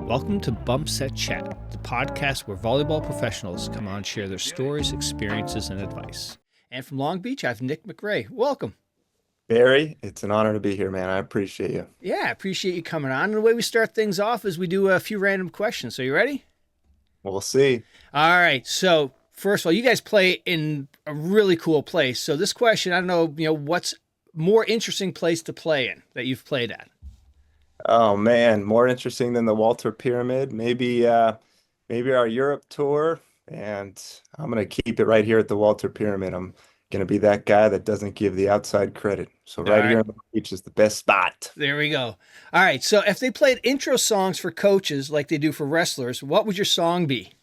Welcome to Bump Set Chat, the podcast where volleyball professionals come on and share their stories, experiences, and advice. And from Long Beach, I have Nick MacRae. Welcome. Barry, it's an honor to be here, man. I appreciate you. Yeah, I appreciate you coming on. And the way we start things off is we do a few random questions. So you ready? We'll see. All right. So first of all, you guys play in a really cool place. So this question, I don't know, what's more interesting place to play in that you've played at? Oh man, more interesting than the Walter Pyramid. Maybe our Europe tour, and I'm gonna keep it right here at the Walter Pyramid. I'm gonna be that guy that doesn't give the outside credit. So All right here right. on the beach is the best spot. There we go. All right. So if they played intro songs for coaches like they do for wrestlers, what would your song be?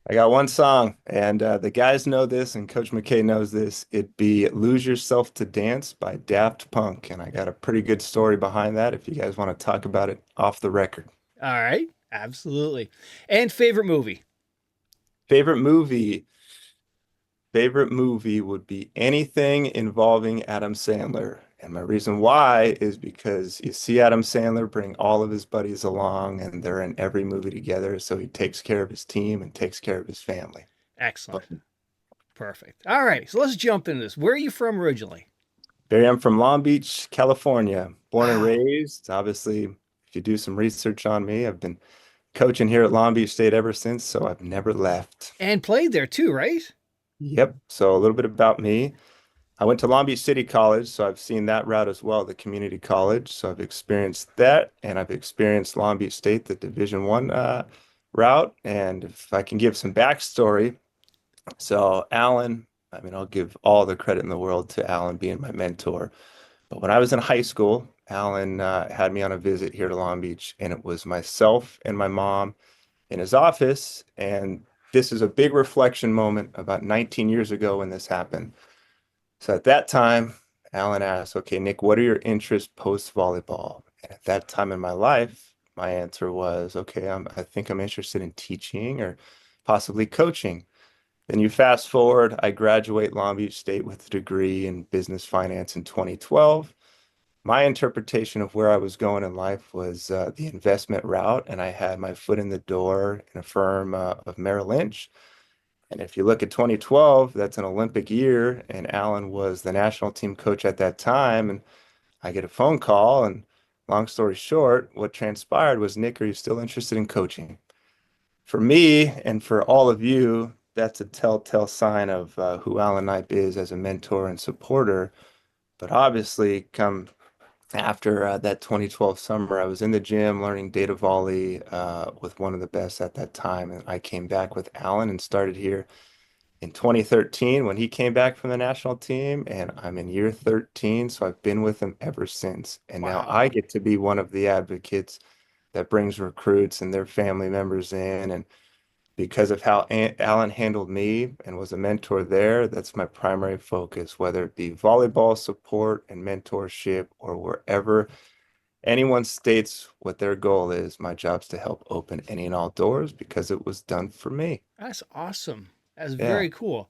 I got one song, and the guys know this, and Coach McKay knows this. It'd be "Lose Yourself to Dance" by Daft Punk, and I got a pretty good story behind that. If you guys want to talk about it off the record. All right. Absolutely. And favorite movie? Favorite movie. Favorite movie would be anything involving Adam Sandler. And my reason why is because you see Adam Sandler bring all of his buddies along and they're in every movie together. So he takes care of his team and takes care of his family. Excellent. But Perfect. All right. So let's jump into this. Where are you from originally? Barry, I'm from Long Beach, California, born and Wow. raised. Obviously, if you do some research on me, I've been coaching here at Long Beach State ever since, so I've never left. And played there too, right? Yep. So a little bit about me. I went to Long Beach City College, so I've seen that route as well, the community college. So I've experienced that, and I've experienced Long Beach State, the Division One route. And if I can give some backstory, so Alan, I mean, I'll give all the credit in the world to Alan being my mentor. But when I was in high school, Alan had me on a visit here to Long Beach, and it was myself and my mom in his office. And this is a big reflection moment about 19 years ago when this happened. So at that time, Alan asked, okay, Nick, what are your interests post volleyball? And at that time in my life, my answer was, okay, I think I'm interested in teaching or possibly coaching. Then you fast forward, I graduate Long Beach State with a degree in business finance in 2012. My interpretation of where I was going in life was the investment route, and I had my foot in the door in a firm of Merrill Lynch. And if you look at 2012, that's an Olympic year, and Alan was the national team coach at that time. And I get a phone call, and long story short, what transpired was, Nick, are you still interested in coaching? For me and for all of you, that's a telltale sign of who Alan Knipe is as a mentor and supporter. But obviously, come after that 2012 summer, I was in the gym learning data volley with one of the best at that time. And I came back with Alan and started here in 2013 when he came back from the national team. And I'm in year 13, so I've been with him ever since. And now Wow. I get to be one of the advocates that brings recruits and their family members in. And because of how Alan handled me and was a mentor there, that's my primary focus, whether it be volleyball support and mentorship or wherever anyone states what their goal is. My job's to help open any and all doors because it was done for me. That's awesome. That's Yeah. very cool.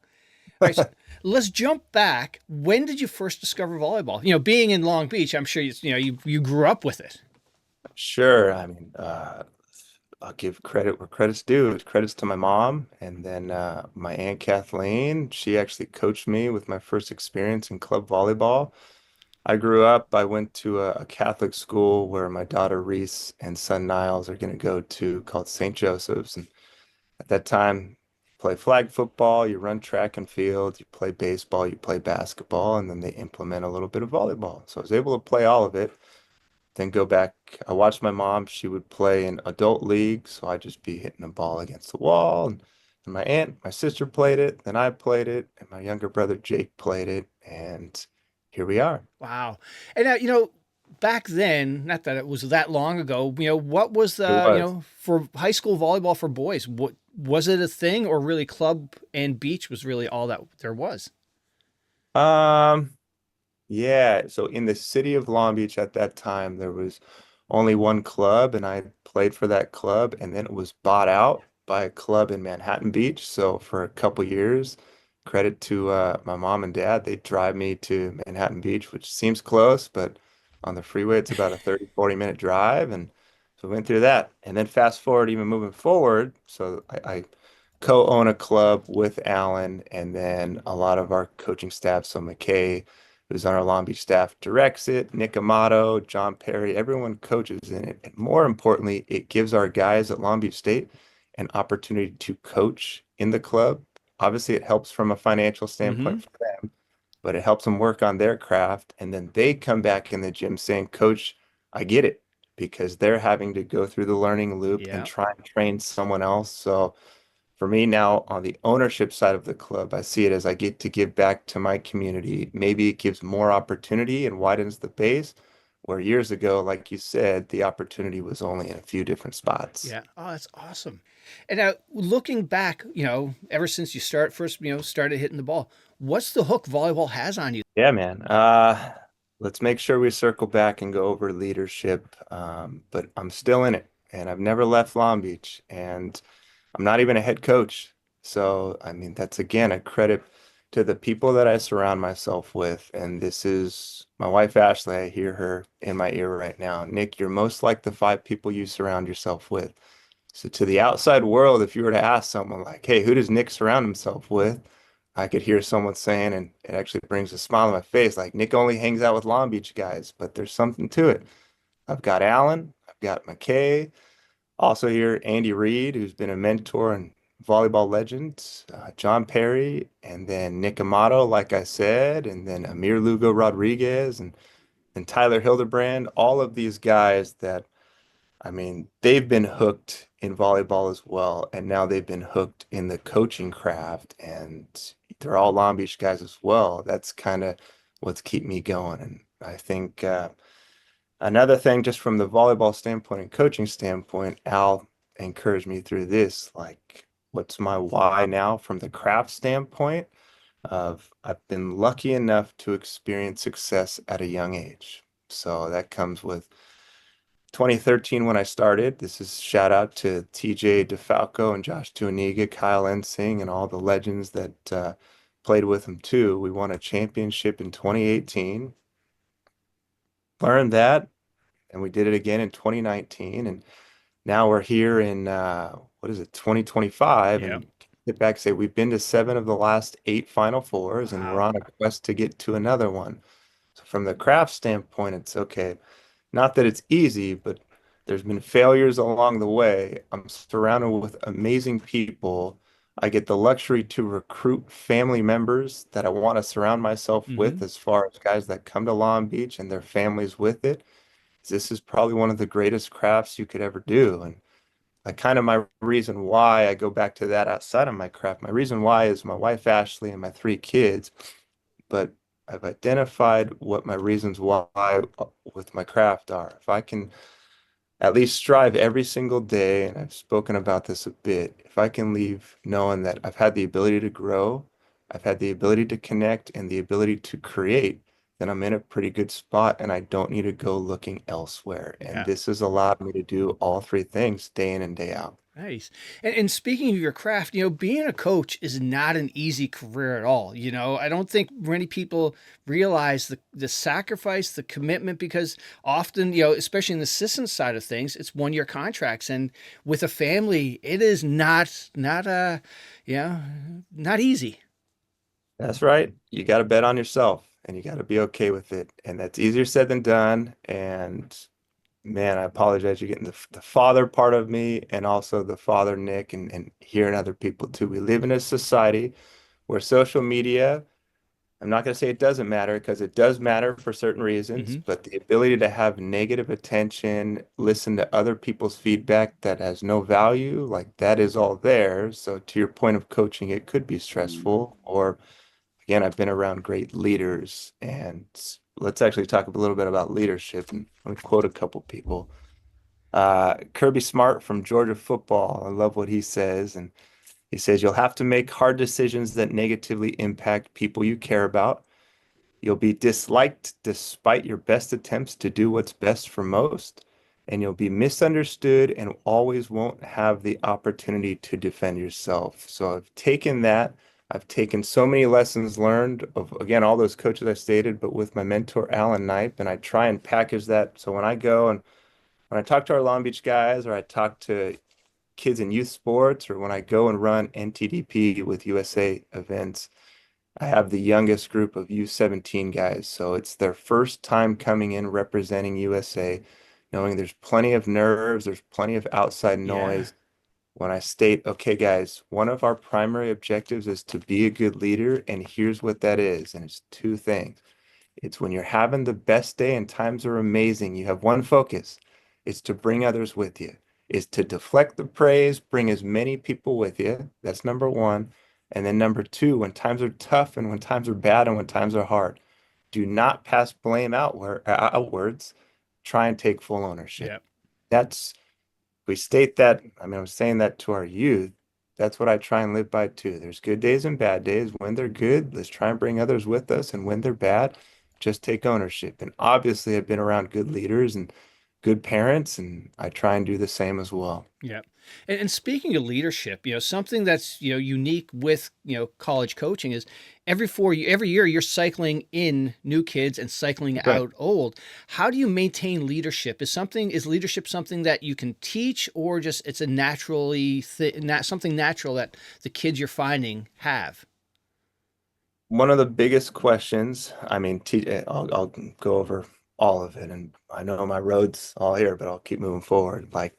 All right. So let's jump back. When did you first discover volleyball? Being in Long Beach, I'm sure you grew up with it. Sure. I mean, I'll give credit where credit's due. Credits to my mom and then my Aunt Kathleen. She actually coached me with my first experience in club volleyball. I grew up, I went to a Catholic school where my daughter Reese and son Niles are going to go to called St. Joseph's. And at that time, you play flag football, you run track and field, you play baseball, you play basketball, and then they implement a little bit of volleyball. So I was able to play all of it. Then go back. I watched my mom. She would play in adult league, so I'd just be hitting a ball against the wall. And my aunt, my sister played it, then I played it, and my younger brother Jake played it, and here we are. Wow. And back then, not that it was that long ago, what was It the, was. for high school volleyball for boys, what was it a thing or really club and beach was really all that there was? Um, yeah. So in the city of Long Beach at that time, there was only one club, and I played for that club, and then it was bought out by a club in Manhattan Beach. So for a couple years, credit to my mom and dad, they drive me to Manhattan Beach, which seems close, but on the freeway, it's about a 30, 40 minute drive. And So we went through that. And then fast forward, even moving forward. So I co-own a club with Alan, and then a lot of our coaching staff. So Mackay, who's on our Long Beach staff, directs it. Nick Amato, John Perry, everyone coaches in it. And more importantly, it gives our guys at Long Beach State an opportunity to coach in the club. Obviously, it helps from a financial Mm-hmm. standpoint for them, but it helps them work on their craft. And then they come back in the gym saying, Coach, I get it, because they're having to go through the learning loop and Yeah. try and train someone else. So for me now on the ownership side of the club, I see it as I get to give back to my community. Maybe it gives more opportunity and widens the base, where years ago, like you said, the opportunity was only in a few different spots. Yeah. Oh, that's awesome. And now looking back, ever since you started hitting the ball, what's the hook volleyball has on you? Yeah, man. Let's make sure we circle back and go over leadership. But I'm still in it, and I've never left Long Beach, and I'm not even a head coach. So, I mean, that's again a credit to the people that I surround myself with. And this is my wife, Ashley. I hear her in my ear right now. Nick, you're most like the five people you surround yourself with. So, to the outside world, if you were to ask someone like, hey, who does Nick surround himself with? I could hear someone saying, and it actually brings a smile on my face, like Nick only hangs out with Long Beach guys, but there's something to it. I've got Alan, I've got Mackay, also here Andy Reid, who's been a mentor and volleyball legend, John Perry, and then Nick Amato, like I said, and then Amir Lugo-Rodriguez and Tyler Hildebrand, all of these guys that I mean, they've been hooked in volleyball as well, and now they've been hooked in the coaching craft, and they're all Long Beach guys as well. That's kind of what's keep me going. And I think another thing, just from the volleyball standpoint and coaching standpoint, Al encouraged me through this. Like, what's my why now from the craft standpoint? Of I've been lucky enough to experience success at a young age. So that comes with 2013 when I started. This is shout out to TJ DeFalco and Josh Tuaniga, Kyle Ensing, and all the legends that played with him too. We won a championship in 2018. Learned that, and we did it again in 2019. And now we're here in what is it, 2025, Yeah. and get back and say we've been to seven of the last eight Final Fours, and we're Wow. on a quest to get to another one. So from the craft standpoint, it's okay. Not that it's easy, but there's been failures along the way. I'm surrounded with amazing people. I get the luxury to recruit family members that I want to surround myself with, Mm-hmm. as far as guys that come to Long Beach and their families with it. This is probably one of the greatest crafts you could ever do. And I kind of my reason why I go back to that outside of my craft. My reason why is my wife Ashley and my three kids, but I've identified what my reasons why with my craft are. If I can at least strive every single day, and I've spoken about this a bit, if I can leave knowing that I've had the ability to grow, I've had the ability to connect and the ability to create, then I'm in a pretty good spot and I don't need to go looking elsewhere. And Yeah. this has allowed me to do all three things day in and day out. Nice. And speaking of your craft, being a coach is not an easy career at all. I don't think many people realize the sacrifice, the commitment, because often, especially in the assistant side of things, it's 1 year contracts. And with a family, it is yeah, not easy. That's right. You got to bet on yourself and you got to be okay with it. And that's easier said than done. And man, I apologize. You're getting the father part of me and also the father Nick and hearing other people too. We live in a society where social media, I'm not going to say it doesn't matter because it does matter for certain reasons, Hmm. but the ability to have negative attention, listen to other people's feedback that has no value, like that is all there. So to your point of coaching, it could be stressful. Or again, I've been around great leaders, and let's actually talk a little bit about leadership. And let me quote a couple people. Kirby Smart from Georgia football. I love what he says. And he says, you'll have to make hard decisions that negatively impact people you care about. You'll be disliked despite your best attempts to do what's best for most. And you'll be misunderstood and always won't have the opportunity to defend yourself. So I've taken that. I've taken so many lessons learned of, again, all those coaches I stated, but with my mentor, Alan Knipe, and I try and package that. So when I go and when I talk to our Long Beach guys, or I talk to kids in youth sports, or when I go and run NTDP with USA events, I have the youngest group of U17 guys. So it's their first time coming in representing USA, knowing there's plenty of nerves, there's plenty of outside Yeah. noise. When I state, okay, guys, one of our primary objectives is to be a good leader, and here's what that is. And it's two things. It's when you're having the best day and times are amazing, you have one focus. It's to bring others with you. Is to deflect the praise, bring as many people with you. That's number one. And then number two, when times are tough and when times are bad and when times are hard, do not pass blame outwards. Try and take full ownership. Yeah. That's we state that, I mean, I'm saying that to our youth. That's what I try and live by too. There's good days and bad days. When they're good, let's try and bring others with us. And when they're bad, just take ownership. And obviously, I've been around good leaders and good parents, and I try and do the same as well. Yeah. And speaking of leadership, something that's, unique with, college coaching is every year you're cycling in new kids and cycling Right. out old. How do you maintain leadership? Is leadership something that you can teach, or just it's a something natural that the kids you're finding have? One of the biggest questions, I mean, I'll go over all of it, and I know my road's all here, but I'll keep moving forward. Like,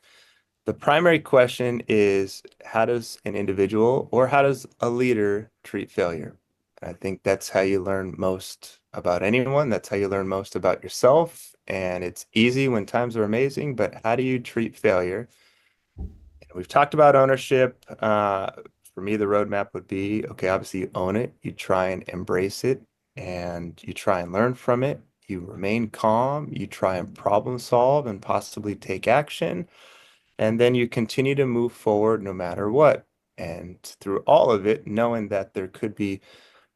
the primary question is, how does an individual or how does a leader treat failure? And I think that's how you learn most about anyone. That's how you learn most about yourself. And it's easy when times are amazing, but how do you treat failure? And we've talked about ownership. For me, the roadmap would be, okay, obviously you own it, you try and embrace it, and you try and learn from it. You remain calm, you try and problem solve and possibly take action. And then you continue to move forward no matter what. And through all of it, knowing that there could be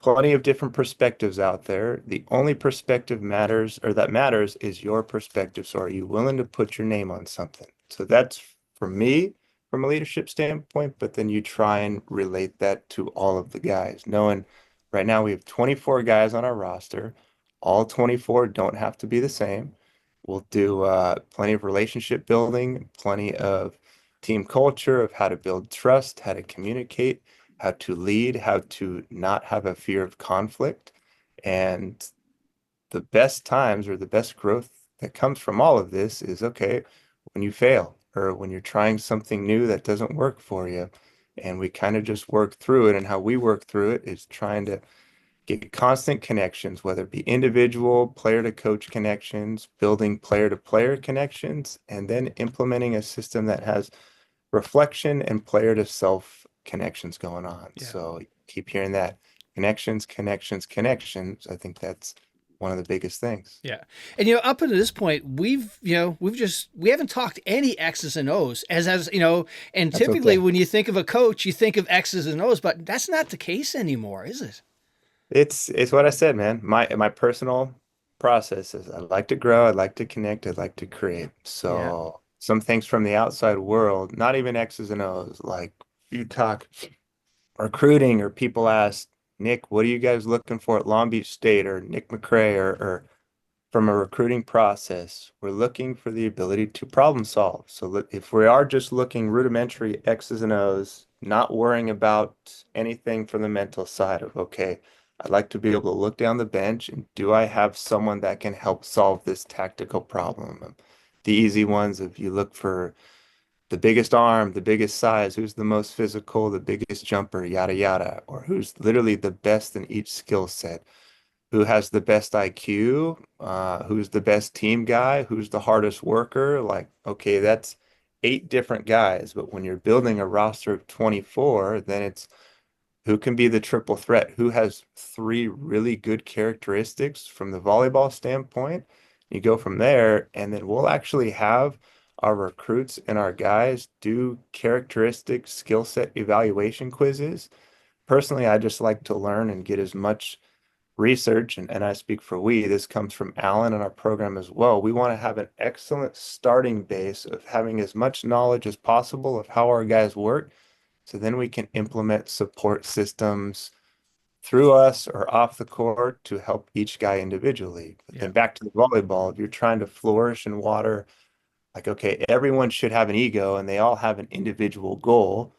plenty of different perspectives out there, the only perspective matters or that matters is your perspective. So are you willing to put your name on something? So that's for me from a leadership standpoint, but then you try and relate that to all of the guys, knowing right now we have 24 guys on our roster. All 24 don't have to be the same. We'll do plenty of relationship building, plenty of team culture of how to build trust, how to communicate, how to lead, how to not have a fear of conflict. And the best times or the best growth that comes from all of this is okay, when you fail or when you're trying something new that doesn't work for you. And we kind of just work through it. And how we work through it is trying to get constant connections, whether it be individual player to coach connections, building player to player connections, and then implementing a system that has reflection and player to self connections going on. Yeah. So keep hearing that connections, connections, connections. I think that's one of the biggest things. Yeah. And up until this point, we haven't talked any X's and O's and That's typically okay. when you think of a coach, you think of X's and O's, but that's not the case anymore, is it? It's what I said, man. My personal process is I like to grow, I like to connect, I like to create. Yeah. So some things from the outside world, not even X's and O's, like you talk recruiting or people ask, Nick, what are you guys looking for at Long Beach State or Nick MacRae or from a recruiting process, we're looking for the ability to problem solve. So if we are just looking rudimentary X's and O's, not worrying about anything from the mental side of, okay, I'd like to be able to look down the bench and do I have someone that can help solve this tactical problem? The easy ones, if you look for the biggest arm, the biggest size, who's the most physical, the biggest jumper, yada, yada, or who's literally the best in each skill set, who has the best IQ, who's the best team guy, who's the hardest worker. Like, okay, that's eight different guys. But when you're building a roster of 24, then it's who can be the triple threat, who has three really good characteristics from the volleyball standpoint. You go from there, and then we'll actually have our recruits and our guys do characteristic skill set evaluation quizzes. Personally, I just like to learn and get as much research, and I speak for we, this comes from Alan and our program as well. We want to have an excellent starting base of having as much knowledge as possible of how our guys work. So then we can implement support systems through us or off the court to help each guy individually. But Yeah. then back to the volleyball, if you're trying to flourish in water like, okay, everyone should have an ego and they all have an individual goal.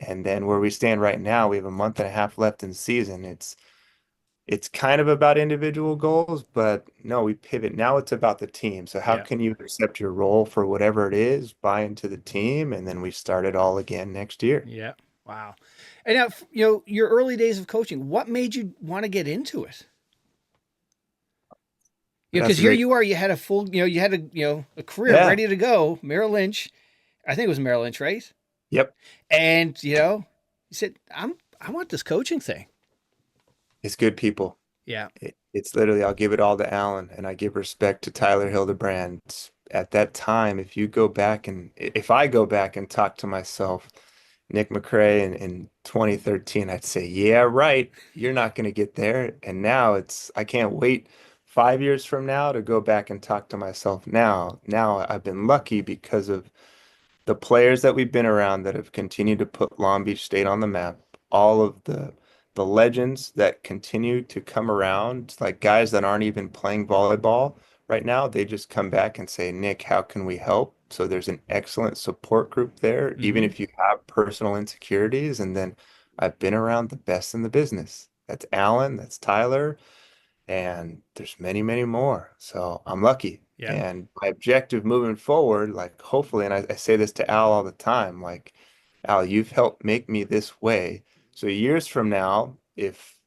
And then where we stand right now, we have a month and a half left in the season. It's kind of about individual goals, but no, we pivot. Now it's about the team. So how Yeah. can you accept your role for whatever it is, buy into the team, and then we start it all again next year. Yeah. Wow. And now, your early days of coaching, what made you want to get into it? That's Because a here great. you are, you had a full, you had a career Yeah. ready to go. Merrill Lynch, I think it was Merrill Lynch, right? Yep. And you said, I want this coaching thing. It's good people. Yeah. It's literally, I'll give it all to Allen and I give respect to Tyler Hildebrand. At that time, if you go back and if I go back and talk to myself, Nick MacRae in 2013, I'd say, yeah, right, you're not going to get there. And now I can't wait 5 years from now to go back and talk to myself now. Now I've been lucky because of the players that we've been around that have continued to put Long Beach State on the map, all of the legends that continue to come around, like guys that aren't even playing volleyball right now, they just come back and say, Nick, how can we help? So there's an excellent support group there, even Mm-hmm. if you have personal insecurities. And then I've been around the best in the business. That's Alan, that's Tyler, and there's many, many more. So I'm lucky. Yeah. And my objective moving forward, like hopefully, and I say this to Al all the time, like, Al, you've helped make me this way. So years from now, if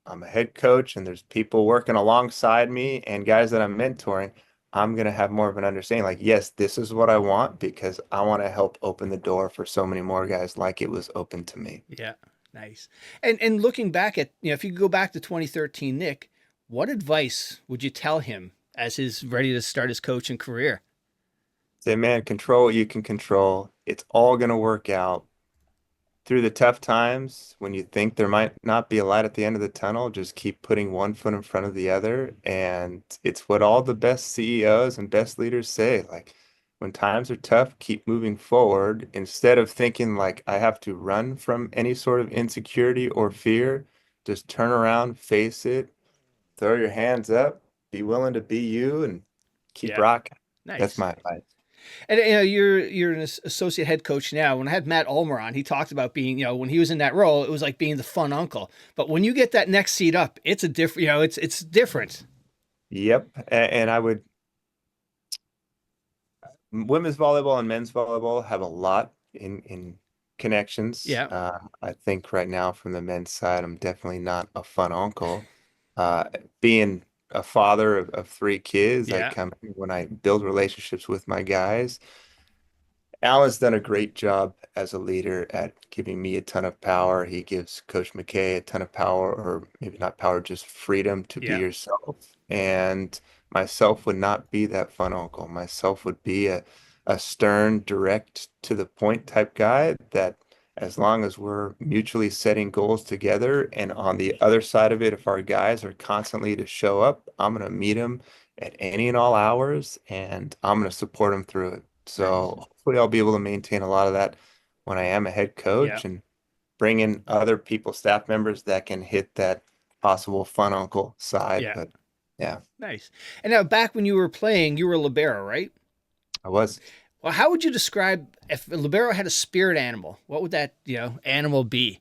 I'm a head coach and there's people working alongside me and guys that I'm mentoring, I'm going to have more of an understanding. Like, yes, this is what I want because I want to help open the door for so many more guys like it was open to me. Yeah. Nice. And looking back at, if you could go back to 2013, Nick, what advice would you tell him as he's ready to start his coaching career? Say, man, control what you can control. It's all going to work out. Through the tough times, when you think there might not be a light at the end of the tunnel, just keep putting one foot in front of the other. And it's what all the best CEOs and best leaders say. Like, when times are tough, keep moving forward instead of thinking like I have to run from any sort of insecurity or fear. Just turn around, face it, throw your hands up, be willing to be you, and keep Yeah. rocking. That's Nice. my advice. And you're an associate head coach now. When I had Matt Ulmer on, he talked about being, when he was in that role, it was like being the fun uncle. But when you get that next seat up, it's a different, it's different. Yep. And I would women's volleyball and men's volleyball have a lot in connections. Yeah. I think right now from the men's side, I'm definitely not a fun uncle. Uh, Being a father of three kids, I Yeah. come when I build relationships with my guys. Alan's done a great job as a leader at giving me a ton of power. He gives Coach Mackay a ton of power, or maybe not power, just freedom to be Yeah. yourself. And myself would not be that fun uncle. Myself would be a stern, direct to the point type guy that as long as we're mutually setting goals together and on the other side of it, if our guys are constantly to show up, I'm going to meet them at any and all hours and I'm going to support them through it. Nice. So hopefully I'll be able to maintain a lot of that when I am a head Yeah. coach and bring in other people, staff members that can hit that possible fun uncle side. Yeah. But yeah, Nice. And now back when you were playing, you were a libero, right? I was. Well, how would you describe if a libero had a spirit animal? What would that, animal be?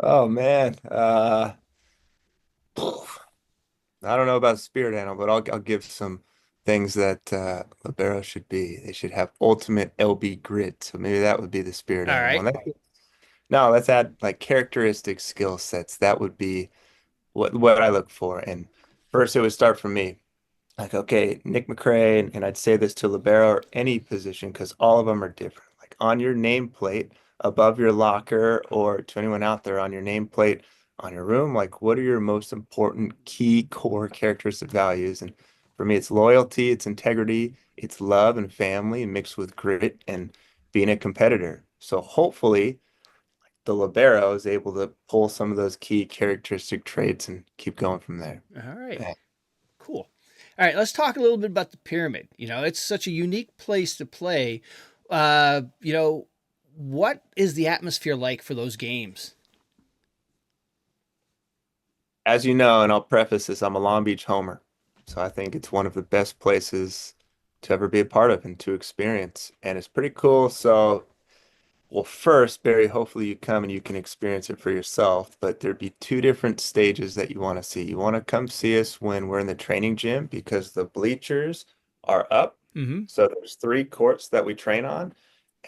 Oh man. I don't know about spirit animal, but I'll give some things that Libero should be. They should have ultimate LB grit. So maybe that would be the spirit All animal. right. No, let's add like characteristic skill sets. That would be what I look for. And first, it would start from me. Like, okay, Nick MacRae, and I'd say this to Libero or any position because all of them are different. Like on your nameplate above your locker, or to anyone out there on your nameplate on your room, like what are your most important key core characteristic values? And for me, it's loyalty, it's integrity, it's love and family mixed with grit and being a competitor. So hopefully the Libero is able to pull some of those key characteristic traits and keep going from there. All right. Yeah. Cool. All right. Let's talk a little bit about the pyramid. It's such a unique place to play. What is the atmosphere like for those games? As you know, and I'll preface this, I'm a Long Beach homer. So I think it's one of the best places to ever be a part of and to experience. And it's pretty cool. So, well, first, Barry, hopefully you come and you can experience it for yourself. But there'd be two different stages that you want to see. You want to come see us when we're in the training gym because the bleachers are up. Hmm. So there's three courts that we train on.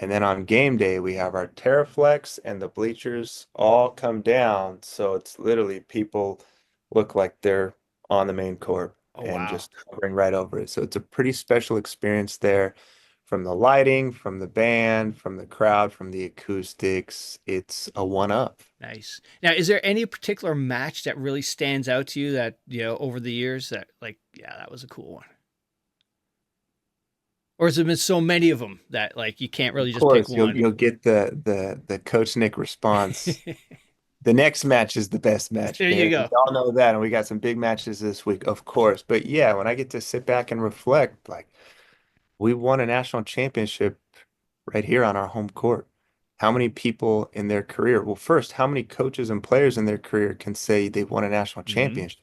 And then on game day, we have our Terraflex and the bleachers all come down. So it's literally people look like they're on the main court Oh, and wow. just hovering right over it. So it's a pretty special experience there from the lighting, from the band, from the crowd, from the acoustics. It's a one up. Nice. Now, is there any particular match that really stands out to you that, over the years that, like, yeah, that was a cool one? Or has there been so many of them that, like, you can't Of really just pick course, you'll one? you'll get the Coach Nick response. The next match is the best match, There you Barry. We go. all know that, and we got some big matches this week, of course. But yeah, when I get to sit back and reflect, like we won a national championship right here on our home court. How many people in their career? Well, first, how many coaches and players in their career can say they've won a national Hmm. championship?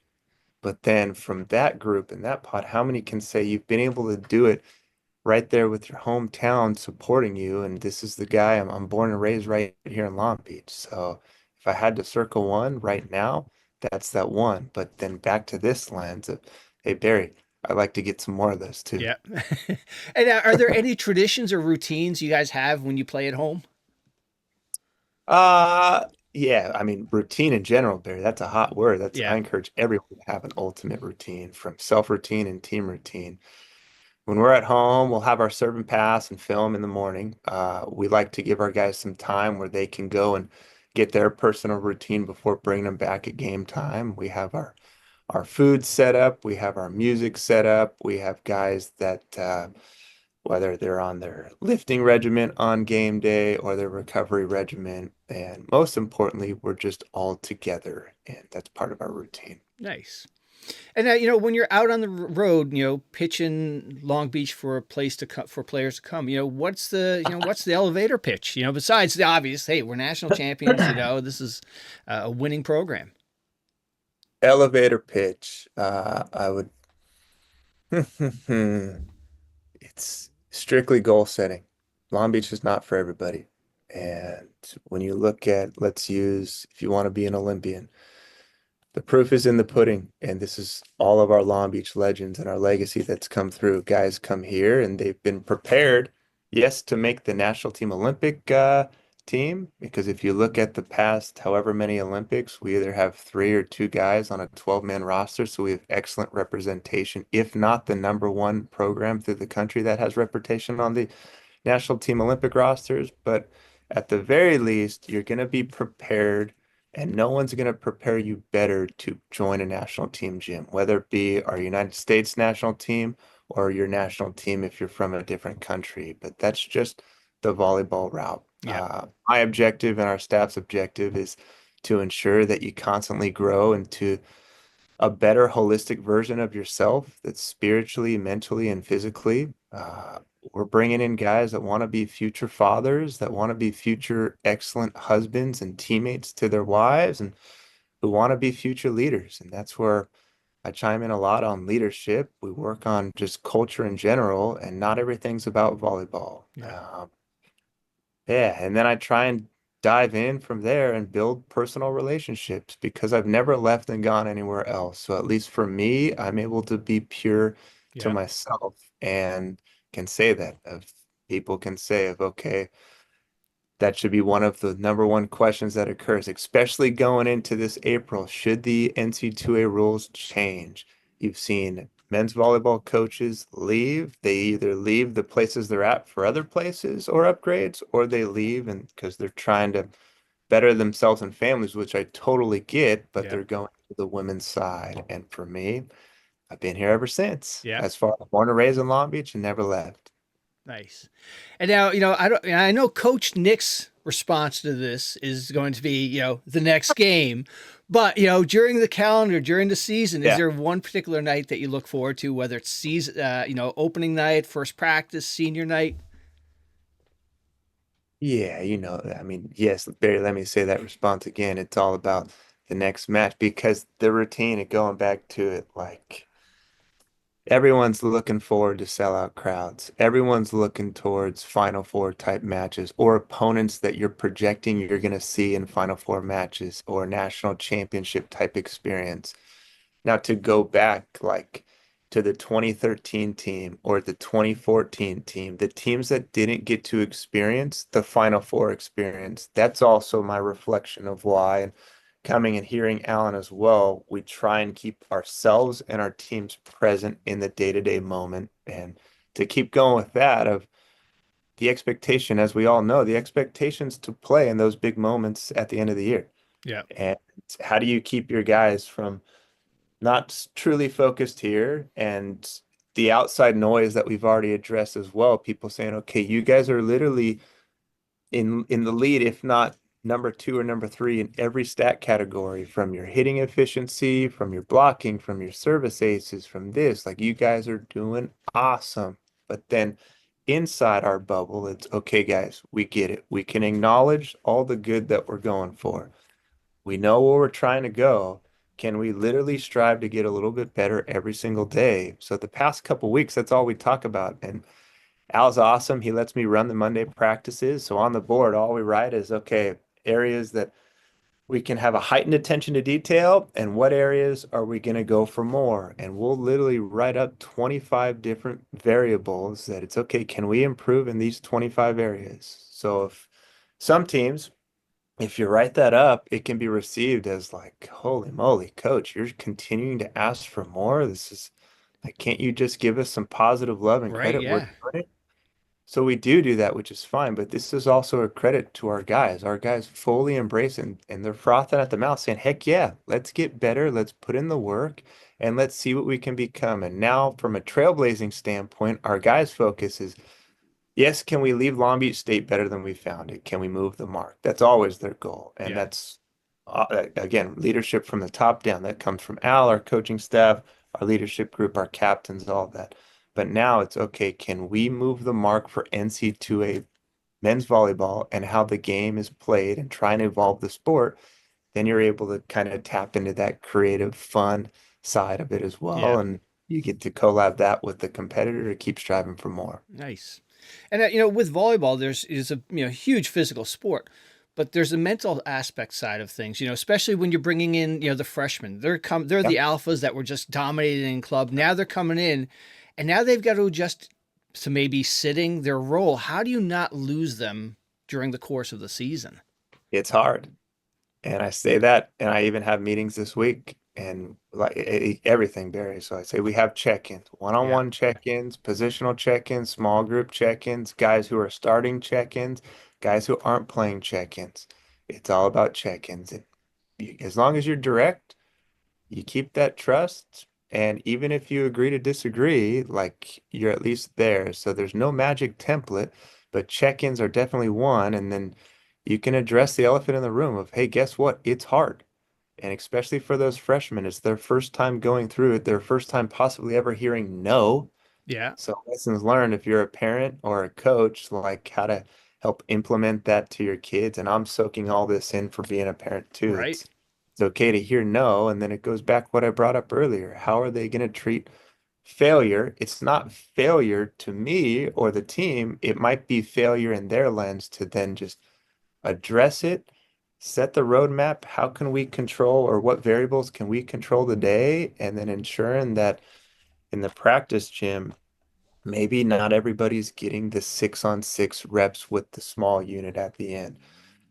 But then from that group and that pot, how many can say you've been able to do it right there with your hometown supporting you? And this is the guy I'm born and raised right here in Long Beach. So if I had to circle one right now, that's that one. But then back to this lens of, hey, Barry, I'd like to get some more of those too. Yeah. And are there any traditions or routines you guys have when you play at home? Uh, yeah, I mean, routine in general, Barry, that's a hot word. I Yeah. encourage everyone to have an ultimate routine from self-routine and team routine. When we're at home, we'll have our serve and pass and film in the morning. We like to give our guys some time where they can go and get their personal routine before bringing them back at game time. We have our food set up, we have our music set up, we have guys that whether they're on their lifting regimen on game day or their recovery regimen, and most importantly, we're just all together, and that's part of our routine. Nice. And when you're out on the road, pitching Long Beach for a place to for players to come, what's the elevator pitch? Besides the obvious, hey, we're national champions. This is a winning program. Elevator pitch. I would. It's strictly goal setting. Long Beach is not for everybody. And when you look at, let's use, if you want to be an Olympian, the proof is in the pudding. And this is all of our Long Beach legends and our legacy that's come through. Guys come here and they've been prepared, yes, to make the national team Olympic team. Because if you look at the past, however many Olympics, we either have three or two guys on a 12-man roster. So we have excellent representation, if not the number one program through the country that has representation on the national team Olympic rosters. But at the very least, you're going to be prepared, and no one's going to prepare you better to join a national team gym, whether it be our United States national team or your national team if you're from a different country. But that's just the volleyball route. Yeah. My objective and our staff's objective is to ensure that you constantly grow into a better holistic version of yourself that's spiritually, mentally, and physically. We're bringing in guys that want to be future fathers, that want to be future excellent husbands and teammates to their wives, and who want to be future leaders. And that's where I chime in a lot on leadership. We work on just culture in general, and not everything's about volleyball. Yeah. Yeah, and then I try and dive in from there and build personal relationships because I've never left and gone anywhere else. So at least for me, I'm able to be pure to Yeah. myself and can say that of people can say of okay, that should be one of the number one questions that occurs, especially going into this April. Should the NCAA rules change? You've seen men's volleyball coaches leave. They either leave the places they're at for other places or upgrades, or they leave and because they're trying to better themselves and families, which I totally get, but Yeah. they're going to the women's side. And for me, I've been here ever since. Yeah. As far as born and raised in Long Beach and never left. Nice. And now, I know Coach Nick's response to this is going to be, the next game. But, during the calendar, during the season, is Yeah. there one particular night that you look forward to, whether it's season, opening night, first practice, senior night? Yeah, I mean, yes, Barry, let me say that response again. It's all about the next match because the routine and going back to it, like Everyone's looking forward to sellout crowds. Everyone's looking towards Final Four type matches or opponents that you're projecting you're going to see in Final Four matches or national championship type experience. Now, to go back like to the 2013 team or the 2014 team, the teams that didn't get to experience the Final Four experience, that's also my reflection of why. And coming and hearing Alan as well, we try and keep ourselves and our teams present in the day-to-day moment. And to keep going with that, of the expectation, as we all know, the expectations to play in those big moments at the end of the year. Yeah. And how do you keep your guys from not truly focused here and the outside noise that we've already addressed as well? People saying, okay, you guys are literally in the lead, if not number two or number three in every stat category, from your hitting efficiency, from your blocking, from your service aces, from this. Like, you guys are doing awesome. But then inside our bubble, it's okay, guys, we get it. We can acknowledge all the good that we're going for. We know where we're trying to go. Can we literally strive to get a little bit better every single day? So the past couple weeks, that's all we talk about. And Al's awesome. He lets me run the Monday practices. So on the board, all we write is, okay, areas that we can have a heightened attention to detail, and what areas are we going to go for more? And we'll literally write up 25 different variables that it's okay, can we improve in these 25 areas? So if some teams, if you write that up, it can be received as like, holy moly, coach, you're continuing to ask for more. This is like, can't you just give us some positive love and Right. credit? We're Yeah. doing it. So we do that, which is fine, but this is also a credit to our guys. Our guys fully embrace it, and they're frothing at the mouth saying, heck yeah, let's get better, let's put in the work, and let's see what we can become. And now, from a trailblazing standpoint, our guys' focus is, yes, can we leave Long Beach State better than we found it? Can we move the mark? That's always their goal. And Yeah. that's, again, leadership from the top down. That comes from Al, our coaching staff, our leadership group, our captains, all of that. But now it's okay, can we move the mark for NC2A men's volleyball and how the game is played and trying to evolve the sport? Then you're able to kind of tap into that creative, fun side of it as Yeah. well. And you get to collab that with the competitor to keep striving for more. Nice. And with volleyball, there's is a huge physical sport, but there's a mental aspect side of things. Especially when you're bringing in the freshmen. They're the Yep. alphas that were just dominating in club. Now they're coming in, and now they've got to adjust to maybe sitting their role. How do you not lose them during the course of the season? It's hard. And I say that, and I even have meetings this week and like everything, Barry. So I say we have check-ins, Yeah. one-on-one check-ins, positional check-ins, small group check-ins, guys who are starting check-ins, guys who aren't playing check-ins. It's all about check-ins. And as long as you're direct, you keep that trust. And even if you agree to disagree, like, you're at least there. So there's no magic template, but check-ins are definitely one. And then you can address the elephant in the room of, hey, guess what? It's hard. And especially for those freshmen, it's their first time going through it, their first time possibly ever hearing no. Yeah. So lessons learned, if you're a parent or a coach, like how to help implement that to your kids. And I'm soaking all this in for being a parent too. Right. It's okay to hear no, and then it goes back what I brought up earlier. How are they going to treat failure? It's not failure to me or the team. It might be failure in their lens to then just address it, set the roadmap. How can we control, or what variables can we control today? And then ensuring that in the practice gym, maybe not everybody's getting the 6-on-6 reps with the small unit at the end.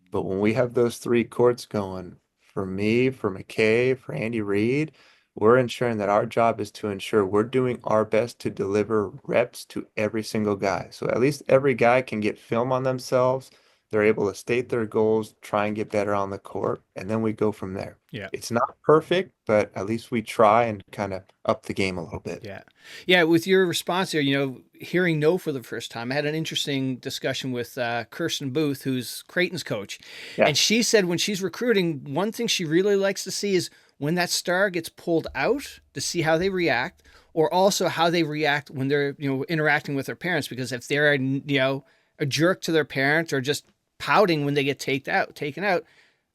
But when we have those three courts going, for me, for Mackay, for Andy Reid, we're ensuring that our job is to ensure we're doing our best to deliver reps to every single guy. So at least every guy can get film on themselves. They're able to state their goals, try and get better on the court, and then we go from there. Yeah. It's not perfect, but at least we try and kind of up the game a little bit. Yeah. Yeah. With your response here, hearing no for the first time, I had an interesting discussion with Kirsten Booth, who's Creighton's coach. Yeah. And she said when she's recruiting, one thing she really likes to see is when that star gets pulled out to see how they react, or also how they react when they're, interacting with their parents. Because if they're, a jerk to their parents or just pouting when they get taken out,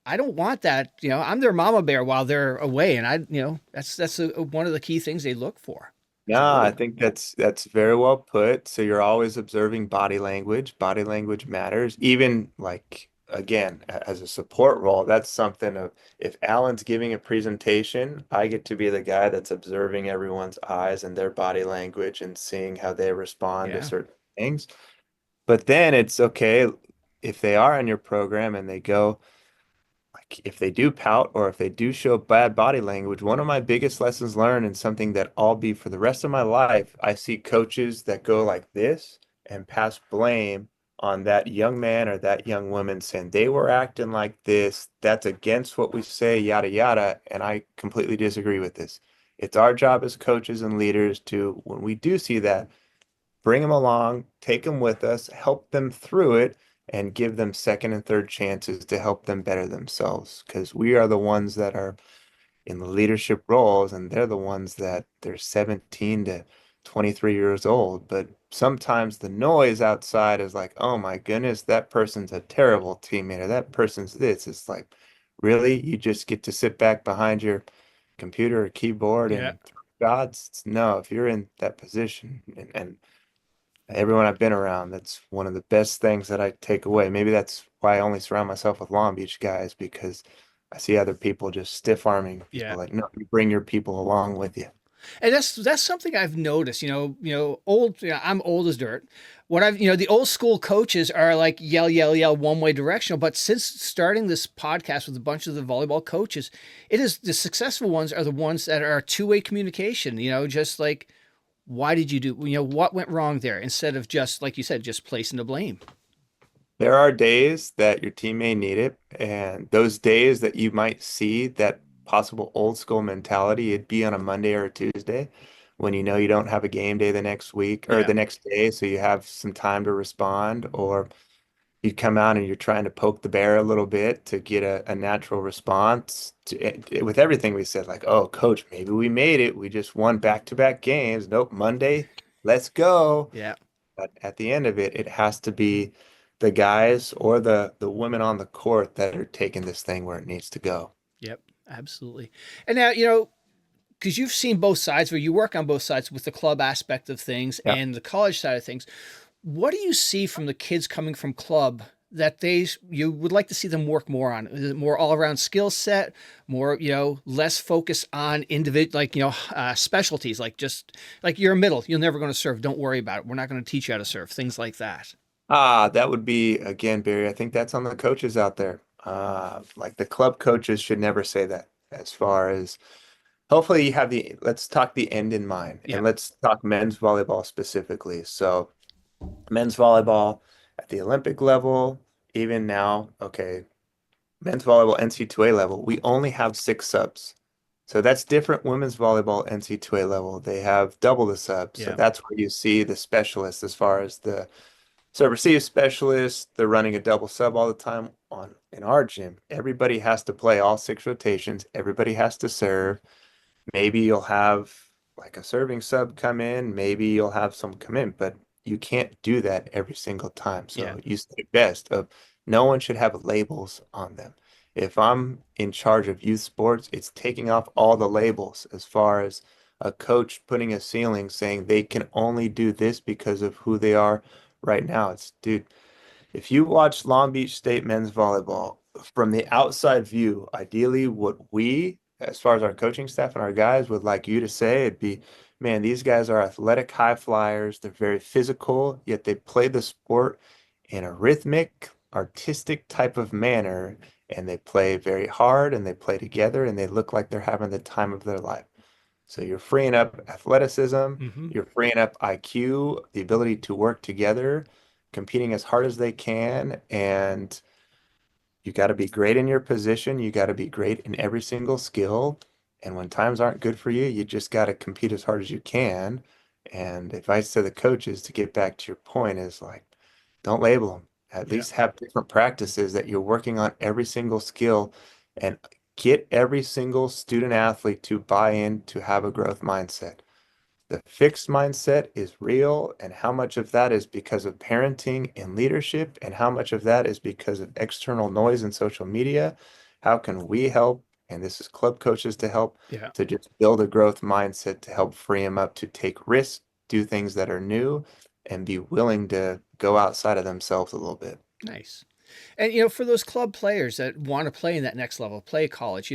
I don't want that. I'm their mama bear while they're away, and that's one of the key things they look for. No, I think that's very well put. So you're always observing body language. Body language matters. Even like again, as a support role, that's something of if Alan's giving a presentation, I get to be the guy that's observing everyone's eyes and their body language and seeing how they respond to Yeah. certain things. But then it's okay if they are in your program and they go like if they do pout or if they do show bad body language, one of my biggest lessons learned and something that I'll be for the rest of my life, I see coaches that go like this and pass blame on that young man or that young woman saying they were acting like this. That's against what we say, yada, yada. And I completely disagree with this. It's our job as coaches and leaders to, when we do see that, bring them along, take them with us, help them through it, and give them second and third chances to help them better themselves. Because we are the ones that are in the leadership roles, and they're the ones that they're 17 to 23 years old. But sometimes the noise outside is like, oh my goodness, that person's a terrible teammate, or that person's this. It's like, really? You just get to sit back behind your computer or keyboard Yeah. and gods? No, if you're in that position and everyone I've been around, that's one of the best things that I take away. Maybe that's why I only surround myself with Long Beach guys because I see other people just stiff arming Yeah. people. Like, no, you bring your people along with you. And that's something I've noticed. Old. I'm old as dirt. What I've the old school coaches are like yell, yell, yell, one way directional. But since starting this podcast with a bunch of the volleyball coaches, it is the successful ones are the ones that are two-way communication. Just like why did you do? What went wrong there? Instead of just like you said, just placing the blame. There are days that your team may need it, and those days that you might see that possible old school mentality, it'd be on a Monday or a Tuesday when you know you don't have a game day the next week or Yeah. the next day, so you have some time to respond, or you come out and you're trying to poke the bear a little bit to get a natural response to with everything we said, like, oh, coach, maybe we made it. We just won back-to-back games. Nope, Monday, let's go. Yeah. But at the end of it, it has to be the guys or the women on the court that are taking this thing where it needs to go. Yep. Absolutely. And now because you've seen both sides where you work on both sides with the club aspect of things Yeah. and the college side of things. What do you see from the kids coming from club that you would like to see them work more on? Is it more all around skill set, more less focus on individual specialties, like just like you're a middle, you're never going to serve. Don't worry about it. We're not going to teach you how to serve. Things like that. That would be again, Barry. I think that's on the coaches out there. Like the club coaches should never say that as far as hopefully you have let's talk the end in mind Yeah. and let's talk men's volleyball specifically. So men's volleyball at the Olympic level, even now, okay, men's volleyball NC2A level, we only have six subs. So that's different women's volleyball NC2A level. They have double the subs. So Yeah. that's where you see the specialists as far as the serve receive specialists. They're running a double sub all the time on in our gym. Everybody has to play all six rotations. Everybody has to serve. Maybe you'll have like a serving sub come in, maybe you'll have some come in, but you can't do that every single time. Yeah. So you said it best of no one should have labels on them. If I'm in charge of youth sports, it's taking off all the labels as far as a coach putting a ceiling saying they can only do this because of who they are right now. It's, dude, if you watch Long Beach State men's volleyball from the outside view, ideally what we, as far as our coaching staff and our guys, would like you to say, it'd be, man, these guys are athletic high flyers. They're very physical, yet they play the sport in a rhythmic, artistic type of manner, and they play very hard and they play together and they look like they're having the time of their life. So you're freeing up athleticism, Mm-hmm. you're freeing up IQ, the ability to work together, competing as hard as they can, and you got to be great in your position. You got to be great in every single skill. And when times aren't good for you, you just got to compete as hard as you can. And advice to the coaches to get back to your point is like, don't label them. At Yeah. least have different practices that you're working on every single skill and get every single student athlete to buy in to have a growth mindset. The fixed mindset is real, and how much of that is because of parenting and leadership, and how much of that is because of external noise and social media. How can we help And this is club coaches to help Yeah. to just build a growth mindset to help free them up to take risks, do things that are new, and be willing to go outside of themselves a little bit. Nice. And for those club players that want to play in that next level, play college,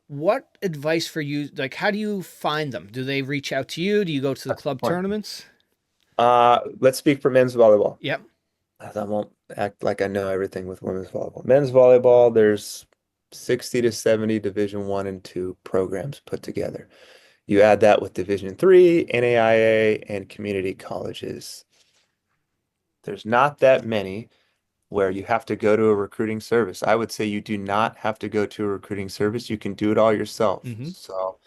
what advice for you? Like, how do you find them? Do they reach out to you? Do you go to the club Point. tournaments? Let's speak for men's volleyball. Yep. I won't act like I know everything with women's volleyball. Men's volleyball, there's 60 to 70 Division One and Two programs put together. You add that with Division Three, NAIA, and community colleges. There's not that many where you have to go to a recruiting service. I would say you do not have to go to a recruiting service. You can do it all yourself. Mm-hmm. So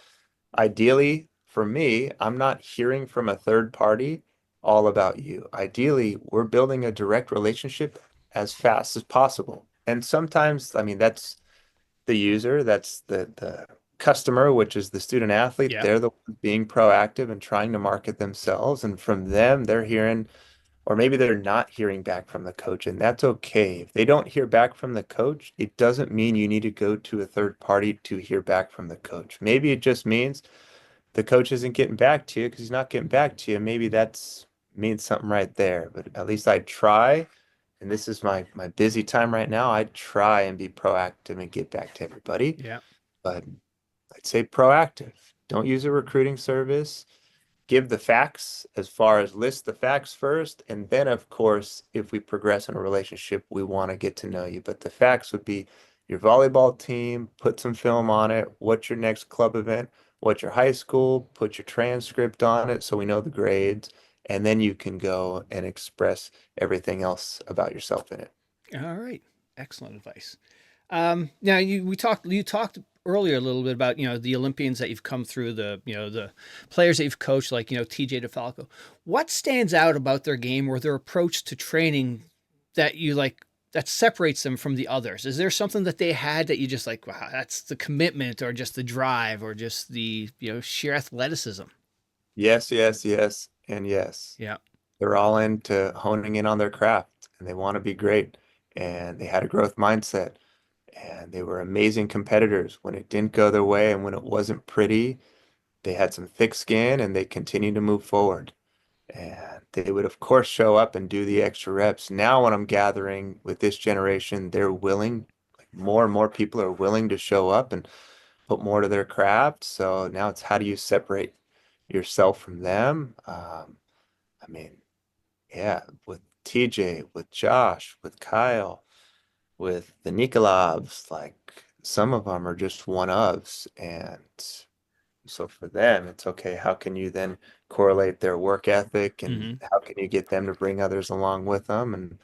ideally, for me, I'm not hearing from a third party all about you. Ideally, we're building a direct relationship as fast as possible. And sometimes, I mean, that's the user, that's the customer, which is the student athlete. Yep. They're the ones being proactive and trying to market themselves. And from them, they're hearing, or maybe they're not hearing back from the coach, and that's okay. If they don't hear back from the coach, it doesn't mean you need to go to a third party to hear back from the coach. Maybe it just means the coach isn't getting back to you because he's not getting back to you. Maybe that's means something right there. But at least I try, and this is my busy time right now. I try and be proactive and get back to everybody. Yeah. But I'd say proactive. Don't use a recruiting service. Give the facts as far as list the facts first. And then, of course, if we progress in a relationship, we want to get to know you. But the facts would be your volleyball team, put some film on it. What's your next club event? What's your high school? Put your transcript on it so we know the grades. And then you can go and express everything else about yourself in it. All right. Excellent advice. Now you talked earlier a little bit about, the Olympians that you've come through, the players that you've coached, like, TJ DeFalco. What stands out about their game or their approach to training that you like that separates them from the others? Is there something that they had that you just like, wow, that's the commitment or just the drive or just the, sheer athleticism? Yes, yes, yes, and yes. Yeah. They're all into honing in on their craft and they want to be great. And they had a growth mindset and they were amazing competitors. When it didn't go their way and when it wasn't pretty, they had some thick skin and they continued to move forward. And they would, of course, show up and do the extra reps. Now, when I'm gathering with this generation, they're willing, like more and more people are willing to show up and put more to their craft. So now it's how do you separate yourself from them? I mean, yeah, with TJ, with Josh, with Kyle, with the Nikolovs, like some of them are just one ofs. And so for them, it's okay. How can you then correlate their work ethic and Mm-hmm. how can you get them to bring others along with them? And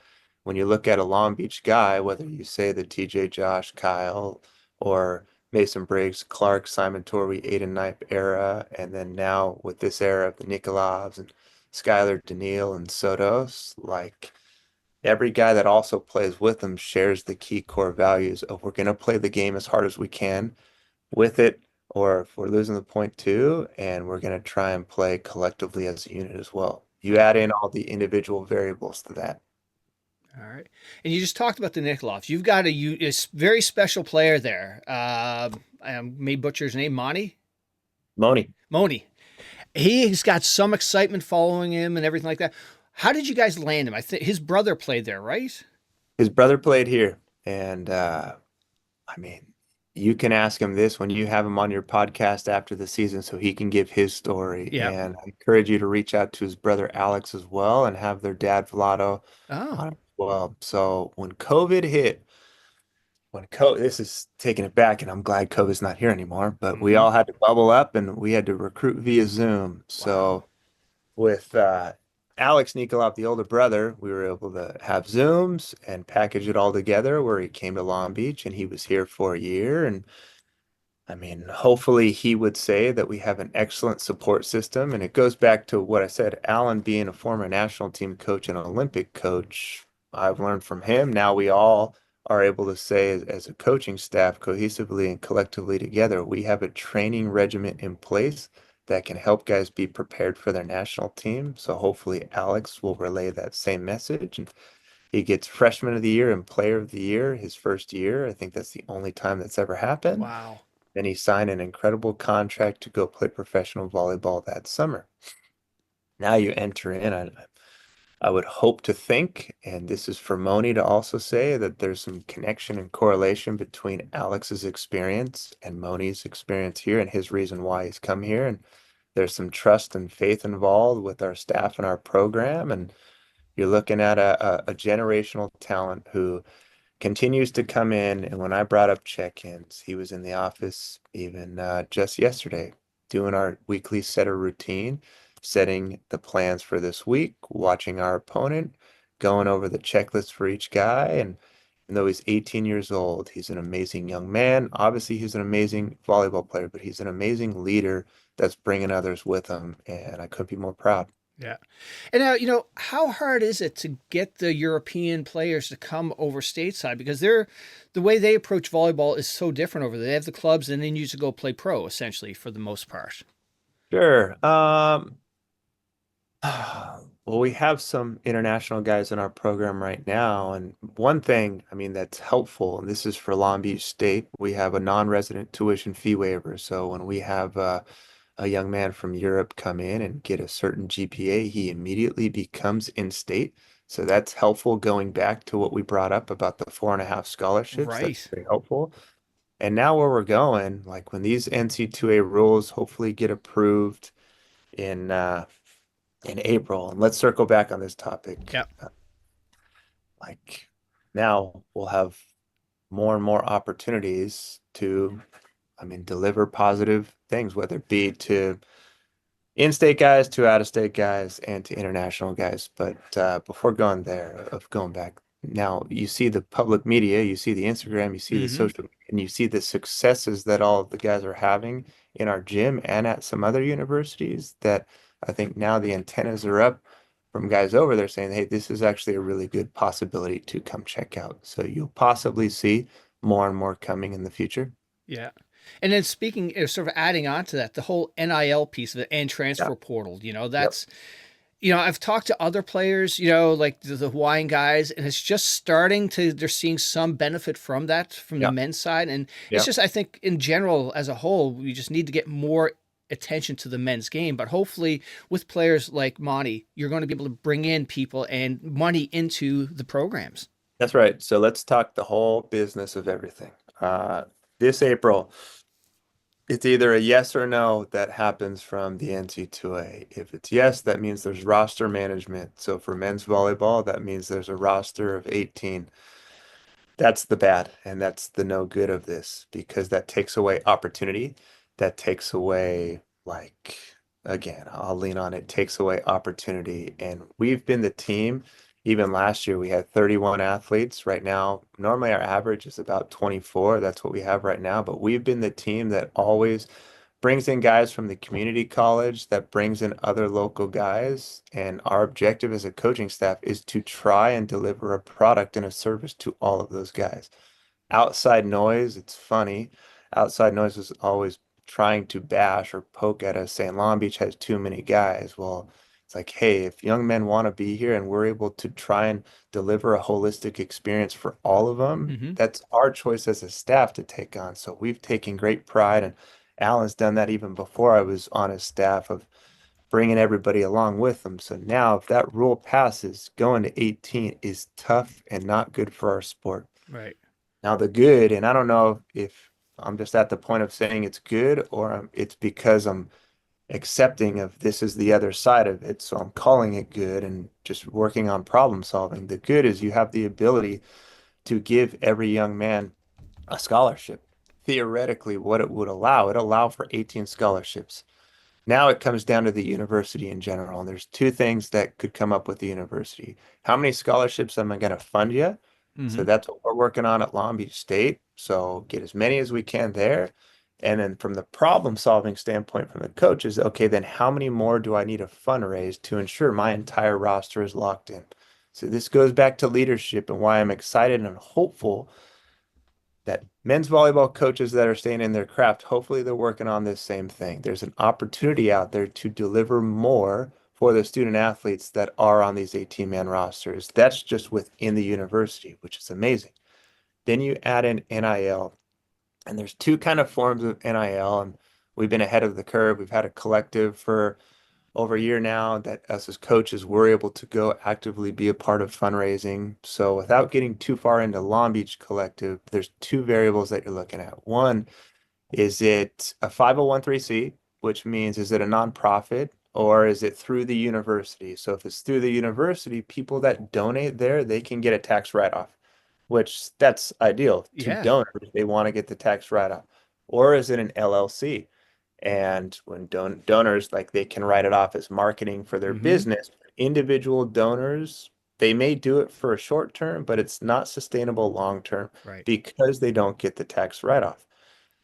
when you look at a Long Beach guy, whether you say the TJ, Josh, Kyle, or Mason Briggs, Clark, Simon Torrey, Aiden Knipe era, and then now with this era of the Nikolovs and Skylar Daniil and Sotos, like every guy that also plays with them shares the key core values of we're going to play the game as hard as we can with it, or if we're losing the point too, and we're going to try and play collectively as a unit as well. You add in all the individual variables to that. All right. And you just talked about the Nikolovs. You've got a very special player there. I may butcher his name, Moni? Moni, Moni. He's got some excitement following him and everything like that. How did you guys land him? I think his brother played there, right? his brother played here, and I mean, you can ask him this when you have him on your podcast after the season so he can give his story. Yeah. And I encourage you to reach out to his brother Alex as well and have their dad Vlado Oh. on as well. So when COVID hit, when COVID, this is taking it back, and I'm glad COVID's not here anymore, but we Mm-hmm. all had to bubble up and we had to recruit via Zoom. Wow. So with Alex Nikolov, the older brother, we were able to have Zooms and package it all together where he came to Long Beach and he was here for a year. And I mean, hopefully he would say that we have an excellent support system. And it goes back to what I said, Alan being a former national team coach and an Olympic coach, I've learned from him. Now we all are able to say as a coaching staff cohesively and collectively together, we have a training regimen in place that can help guys be prepared for their national team. So hopefully Alex will relay that same message. And he gets freshman of the year and player of the year his first year. I think that's the only time that's ever happened. Wow. Then he signed an incredible contract to go play professional volleyball that summer. Now you enter in, I would hope to think, and this is for Moni to also say, that there's some connection and correlation between Alex's experience and Moni's experience here and his reason why he's come here. And there's some trust and faith involved with our staff and our program. And you're looking at a generational talent who continues to come in. And when I brought up check-ins, he was in the office even just yesterday doing our weekly setter routine, setting the plans for this week, watching our opponent, going over the checklist for each guy. And even though he's 18 years old, he's an amazing young man. Obviously, he's an amazing volleyball player, but he's an amazing leader that's bringing others with him. And I couldn't be more proud. Yeah. And now, how hard is it to get the European players to come over stateside? Because the way they approach volleyball is so different over there. They have the clubs and then you just go play pro, essentially, for the most part. Sure. Well, we have some international guys in our program right now, and one thing, I mean, that's helpful, and this is for Long Beach State, we have a non-resident tuition fee waiver. So when we have a young man from Europe come in and get a certain GPA, he immediately becomes in-state. So that's helpful going back to what we brought up about the 4.5 scholarships. That's Right. very helpful. And now where we're going, like when these NC2A rules hopefully get approved in in April, and let's circle back on this topic. Yeah. Like now we'll have more and more opportunities to, I mean, deliver positive things, whether it be to in-state guys, to out-of-state guys, and to international guys. But before going there, of going back, now you see the public media, you see the Instagram, you see the Mm-hmm. social, and you see the successes that all of the guys are having in our gym and at some other universities that I think now the antennas are up from guys over there saying, hey, this is actually a really good possibility to come check out. So you'll possibly see more and more coming in the future. Yeah. And then speaking, sort of adding on to that, the whole NIL piece of it and Yeah. transfer portal, Yep. that's, I've talked to other players, like the Hawaiian guys, and it's just starting to, they're seeing some benefit from that from the Yeah. men's side. And it's Yeah. just, I think in general, as a whole, we just need to get more attention to the men's game. But hopefully, with players like Moni, you're going to be able to bring in people and money into the programs. That's right. So let's talk the whole business of everything. Uh, this April, it's either a yes or no that happens from the NC2A. If it's yes, that means there's roster management. So for men's volleyball, that means there's a roster of 18. That's the bad and that's the no good of this because that takes away opportunity. That takes away, like, again, I'll lean on it, takes away opportunity. And we've been the team, even last year, we had 31 athletes. Right now, normally our average is about 24. That's what we have right now. But we've been the team that always brings in guys from the community college, that brings in other local guys. And our objective as a coaching staff is to try and deliver a product and a service to all of those guys. Outside noise, it's funny. Outside noise is always trying to bash or poke at us, saying Long Beach has too many guys. Well, it's like, hey, if young men want to be here and we're able to try and deliver a holistic experience for all of them, Mm-hmm. that's our choice as a staff to take on. So we've taken great pride, and Alan's done that even before I was on his staff of bringing everybody along with them. So now, if that rule passes, going to 18 is tough and not good for our sport. Right. Now, the good, and I don't know if I'm just at the point of saying it's good or it's because I'm accepting of this is the other side of it. So I'm calling it good and just working on problem solving. The good is you have the ability to give every young man a scholarship. Theoretically, what it would allow, it allow for 18 scholarships. Now it comes down to the university in general. And there's two things that could come up with the university. How many scholarships am I going to fund you? So Mm-hmm. that's what we're working on at Long Beach State. So get as many as we can there. And then from the problem solving standpoint from the coaches, okay, then how many more do I need to fundraise to ensure my entire roster is locked in? So this goes back to leadership and why I'm excited and hopeful that men's volleyball coaches that are staying in their craft, hopefully they're working on this same thing. There's an opportunity out there to deliver more for the student athletes that are on these 18-man rosters. That's just within the university, which is amazing. Then you add in NIL. And there's two kind of forms of NIL, and we've been ahead of the curve. We've had a collective for over a year now that us as coaches were able to go actively be a part of fundraising. So without getting too far into Long Beach Collective, there's two variables that you're looking at. One, is it a 501(c), which means is it a nonprofit or is it through the university? So if it's through the university, people that donate there, they can get a tax write-off, which that's ideal to Yeah. donors. They want to get the tax write-off. Or is it an LLC? And when donors, like they can write it off as marketing for their Mm-hmm. business. Individual donors, they may do it for a short term, but it's not sustainable long term Right. because they don't get the tax write-off.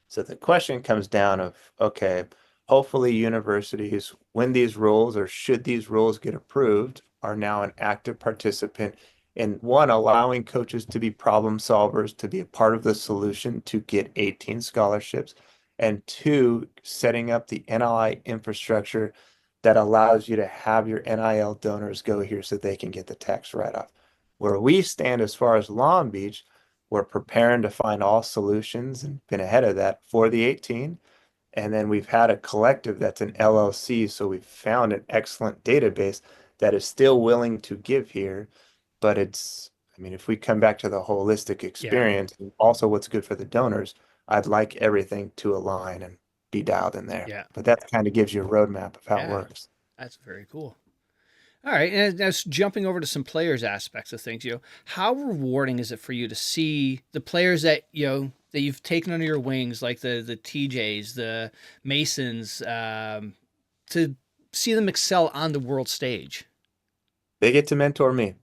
So the question comes down of, okay, hopefully universities, when these rules or should these rules get approved, are now an active participant in one, allowing coaches to be problem solvers, to be a part of the solution to get 18 scholarships, and two, setting up the NIL infrastructure that allows you to have your NIL donors go here so they can get the tax write-off. Where we stand as far as Long Beach, we're preparing to find all solutions and been ahead of that for the 18. And then we've had a collective that's an LLC. So we've found an excellent database that is still willing to give here. But it's, I mean, if we come back to the holistic Yeah. experience and also what's good for the donors, I'd like everything to align and be dialed in there. Yeah. But that kind of gives you a roadmap of how it Yeah. works. That's very cool. All right, and now jumping over to some players aspects of things, how rewarding is it for you to see the players that that you've taken under your wings, like the TJs, the Masons, to see them excel on the world stage? They get to mentor me.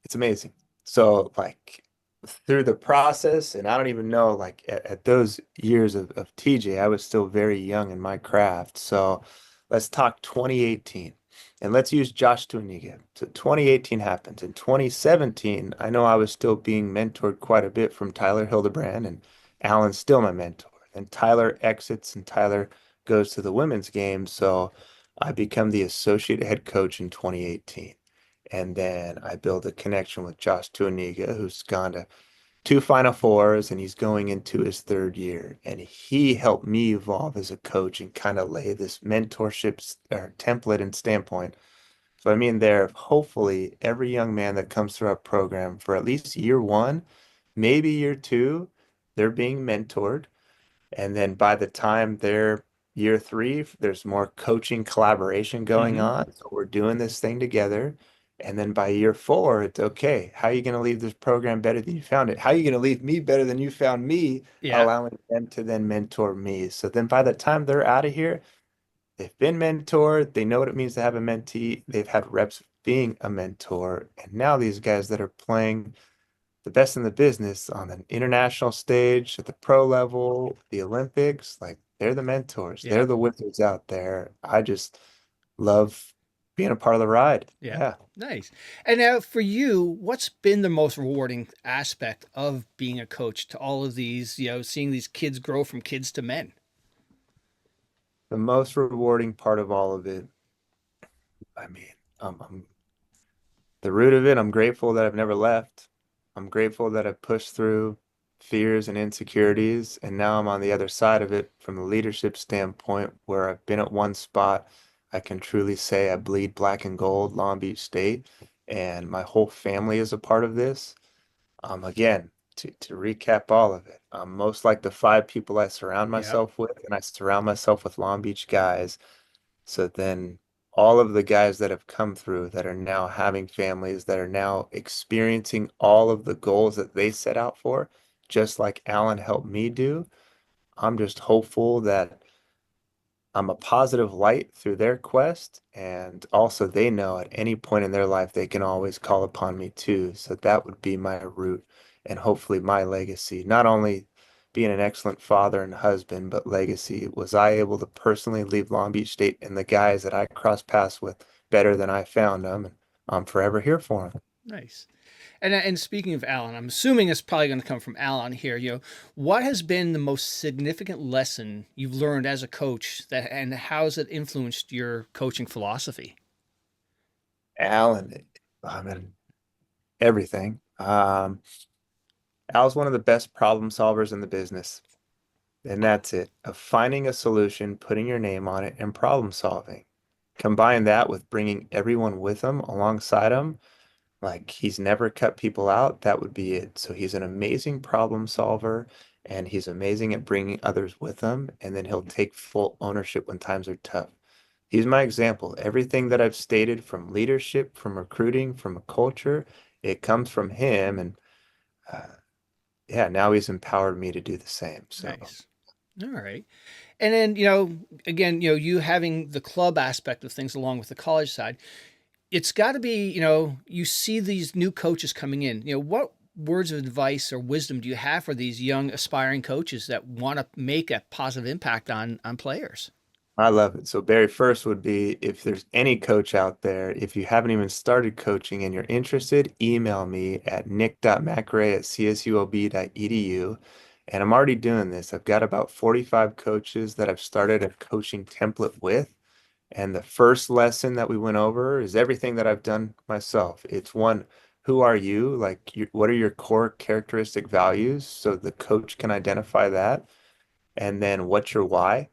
It's amazing. So like through the process, and I don't even know, like at those years of TJ, I was still very young in my craft. So let's talk 2018 and let's use Josh Tuaniga. So 2018 happens. In 2017, I know I was still being mentored quite a bit from Tyler Hildebrand, and Alan's still my mentor. And Tyler exits and Tyler goes to the women's game. So I become the associate head coach in 2018. And then I build a connection with Josh Tuaniga, who's gone to two Final Fours and he's going into his third year. And he helped me evolve as a coach and kind of lay this mentorship or template and standpoint. So I mean, there, hopefully every young man that comes through our program for at least year one, maybe year two, they're being mentored. And then by the time they're year three, there's more coaching collaboration going Mm-hmm. on. So we're doing this thing together. And then by year four, it's okay. How are you going to leave this program better than you found it? How are you going to leave me better than you found me? Yeah, Allowing them to then mentor me. So then by the time they're out of here, they've been mentored. They know what it means to have a mentee. They've had reps being a mentor. And now these guys that are playing the best in the business on an international stage, at the pro level, the Olympics, like they're the mentors. yeah, They're the wizards out there. I just love being a part of the ride. yeah. Yeah. Nice. And now for you, what's been the most rewarding aspect of being a coach to all of these, seeing these kids grow from kids to men? The most rewarding part of all of it, I mean, I'm the root of it, I'm grateful that I've never left. I'm grateful that I've pushed through fears and insecurities, and now I'm on the other side of it from the leadership standpoint, where I've been at one spot. I can truly say I bleed black and gold, Long Beach State, and my whole family is a part of this. Again, to recap all of it, I'm most like the five people I surround Yep. myself with, and I surround myself with Long Beach guys. So then all of the guys that have come through that are now having families, that are now experiencing all of the goals that they set out for, just like Alan helped me do, I'm just hopeful that I'm a positive light through their quest. And also, they know at any point in their life, they can always call upon me too. So that would be my root and hopefully my legacy. Not only being an excellent father and husband, but legacy. Was I able to personally leave Long Beach State and the guys that I crossed paths with better than I found them? And I'm forever here for them. Nice. And speaking of Alan, I'm assuming it's probably going to come from Alan here. What has been the most significant lesson you've learned as a coach and how has it influenced your coaching philosophy? Alan, I mean, everything. Al's one of the best problem solvers in the business. And that's it. Of finding a solution, putting your name on it, and problem solving. Combine that with bringing everyone with him alongside him. Like he's never cut people out. That would be it. So he's an amazing problem solver and he's amazing at bringing others with him. And then he'll take full ownership when times are tough. He's my example. Everything that I've stated from leadership, from recruiting, from a culture, it comes from him. And uh, yeah, now he's empowered me to do the same. So Nice. All right. And then, again, you having the club aspect of things along with the college side, it's got to be, you see these new coaches coming in. What words of advice or wisdom do you have for these young aspiring coaches that want to make a positive impact on players? I love it. So Barry, first would be if there's any coach out there, if you haven't even started coaching and you're interested, email me at nick.macrae@csuob.edu. And I'm already doing this. I've got about 45 coaches that I've started a coaching template with. And the first lesson that we went over is everything that I've done myself. It's one, who are you? Like, what are your core characteristic values? So the coach can identify that. And then what's your why?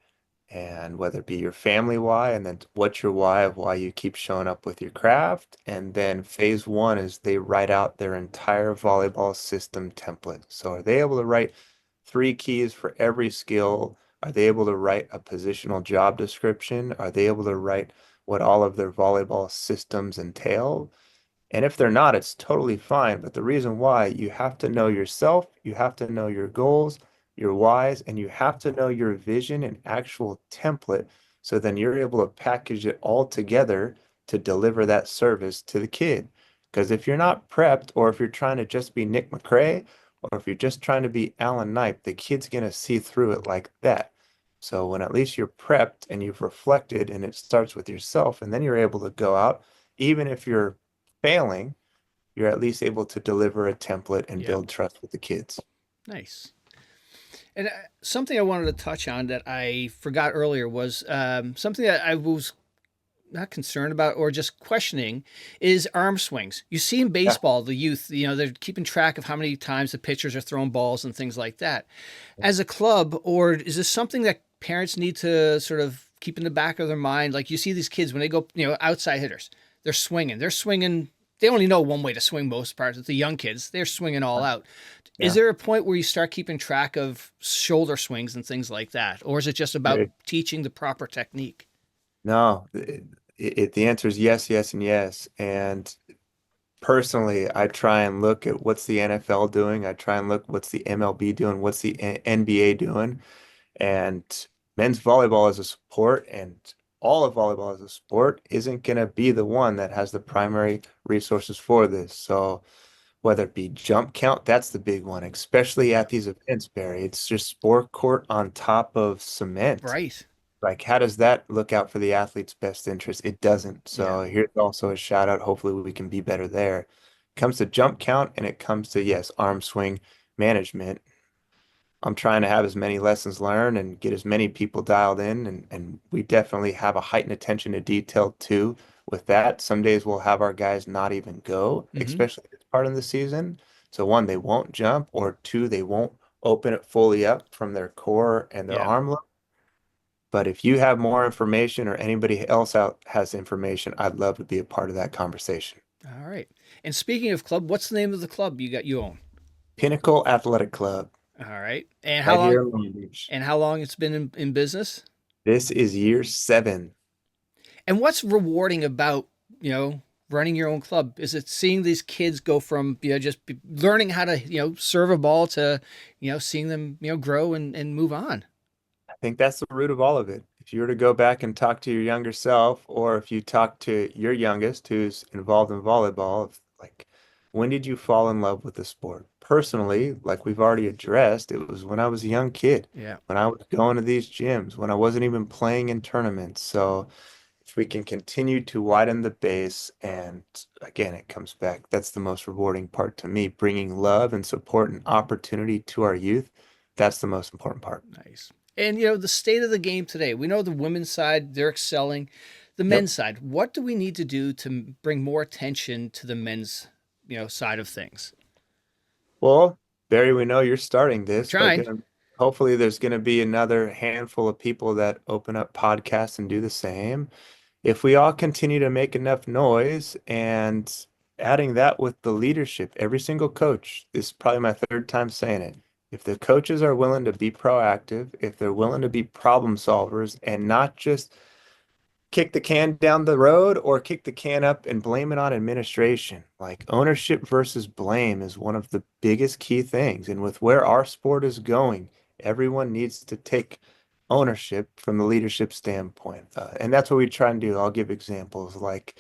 And whether it be your family why, and then what's your why of why you keep showing up with your craft. And then phase one is they write out their entire volleyball system template. So are they able to write 3 keys for every skill? Are they able to write a positional job description? Are they able to write what all of their volleyball systems entail? And if they're not, it's totally fine. But the reason why, you have to know yourself, you have to know your goals, your whys, and you have to know your vision and actual template. So then you're able to package it all together to deliver that service to the kid. Because if you're not prepped, or if you're trying to just be Nick MacRae, or if you're just trying to be Alan Knipe, the kid's going to see through it like that. So when at least you're prepped and you've reflected, and it starts with yourself, and then you're able to go out, even if you're failing, you're at least able to deliver a template and Yeah. build trust with the kids. Nice. And something I wanted to touch on that I forgot earlier was something that I was not concerned about or just questioning is arm swings. You see in Yeah. baseball, the youth, they're keeping track of how many times the pitchers are throwing balls and things like that. As a club, or is this something that parents need to sort of keep in the back of their mind? Like you see these kids when they go, outside hitters, they're swinging. They're swinging. They only know one way to swing most parts. The young kids, they're swinging all out. Is Yeah. there a point where you start keeping track of shoulder swings and things like that? Or is it just about Very- teaching the proper technique? No, the answer is yes, yes, and yes. And personally, I try and look at what's the NFL doing. I try and look what's the MLB doing, what's the NBA doing. And men's volleyball as a sport and all of volleyball as a sport isn't going to be the one that has the primary resources for this. So whether it be jump count, that's the big one, especially Yeah. at these events, Barry. It's just sport court on top of cement. Right. Like, how does that look out for the athlete's best interest? It doesn't. Yeah. So here's also a shout out. Hopefully we can be better there. It comes to jump count and it comes to, yes, arm swing management. I'm trying to have as many lessons learned and get as many people dialed in. And we definitely have a heightened attention to detail too with that. Some days we'll have our guys not even go, Mm-hmm. especially this part of the season. So one, they won't jump, or two, they won't open it fully up from their core and their Yeah. arm look. But if you have more information or anybody else out has information, I'd love to be a part of that conversation. All right. And speaking of club, what's the name of the club you own? Pinnacle Athletic Club, All right. And how right here long in Long Beach. it's been in business? This is year 7. And what's rewarding about, running your own club? Is it seeing these kids go from, learning how to, serve a ball to, seeing them, grow and move on? I think that's the root of all of it. If you were to go back and talk to your younger self, or if you talk to your youngest who's involved in volleyball, like, when did you fall in love with the sport? Personally, like we've already addressed, it was when I was a young kid, Yeah. when I was going to these gyms, when I wasn't even playing in tournaments. So if we can continue to widen the base, and again, it comes back, that's the most rewarding part to me, bringing love and support and opportunity to our youth. That's the most important part. Nice. And the state of the game today. We know the women's side, they're excelling. The Yep. men's side, what do we need to do to bring more attention to the men's, side of things? Well, Barry, we know you're starting We're this by trying. doing hopefully there's going to be another handful of people that open up podcasts and do the same. If we all continue to make enough noise and adding that with the leadership, every single coach, this is probably my third time saying it. If the coaches are willing to be proactive, if they're willing to be problem solvers and not just kick the can down the road or kick the can up and blame it on administration. Like ownership versus blame is one of the biggest key things. And with where our sport is going, everyone needs to take ownership from the leadership standpoint. And that's what we try and do. I'll give examples like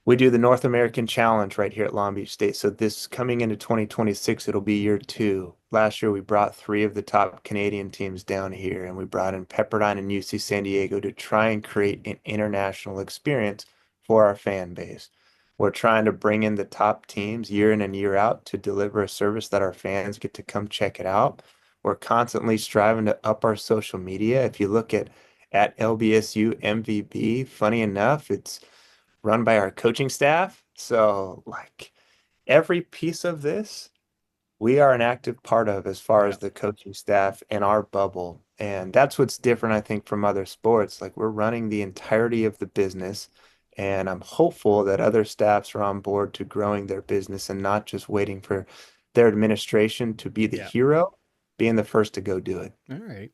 we do the North American Challenge right here at Long Beach State. So this coming into 2026, it'll be year two. Last year, we brought three of the top Canadian teams down here, and we brought in Pepperdine and UC San Diego to try and create an international experience for our fan base. We're trying to bring in the top teams year in and year out to deliver a service that our fans get to come check it out. We're constantly striving to up our social media. If you look at LBSU MVB, funny enough, it's run by our coaching staff. So, like every piece of this, we are an active part of as far Yeah. as the coaching staff and our bubble. And that's what's different, I think, from other sports. Like we're running the entirety of the business. And I'm hopeful that other staffs are on board to growing their business and not just waiting for their administration to be the Yeah. hero, being the first to go do it. All right.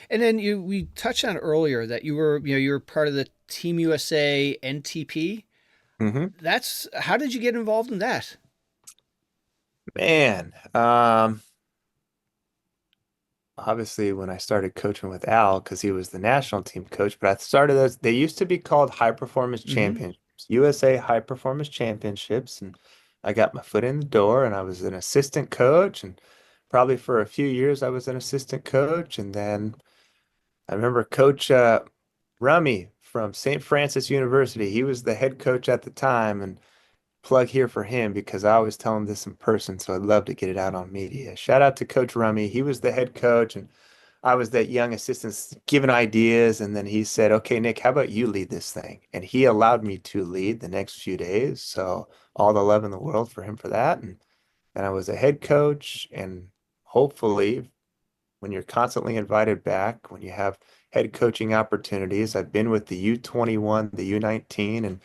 And then we touched on earlier that you were part of the Team USA NTP. Hmm. That's how did you get involved in that? Man, obviously when I started coaching with Al, because he was the national team coach, but I started as they used to be called high performance Mm-hmm. championships, USA high performance championships. And I got my foot in the door and I was an assistant coach. And probably for a few years, I was an assistant coach. And then I remember Coach Rummy from St. Francis University, he was the head coach at the time. And plug here for him because I always tell him this in person, so I'd love to get it out on media. Shout out to Coach Rummy. He was the head coach, and I was that young assistant giving ideas. And then he said, "Okay, Nick, how about you lead this thing?" And he allowed me to lead the next few days. So all the love in the world for him for that. And I was a head coach, and hopefully when you're constantly invited back, when you have head coaching opportunities. I've been with the U21, the U19, and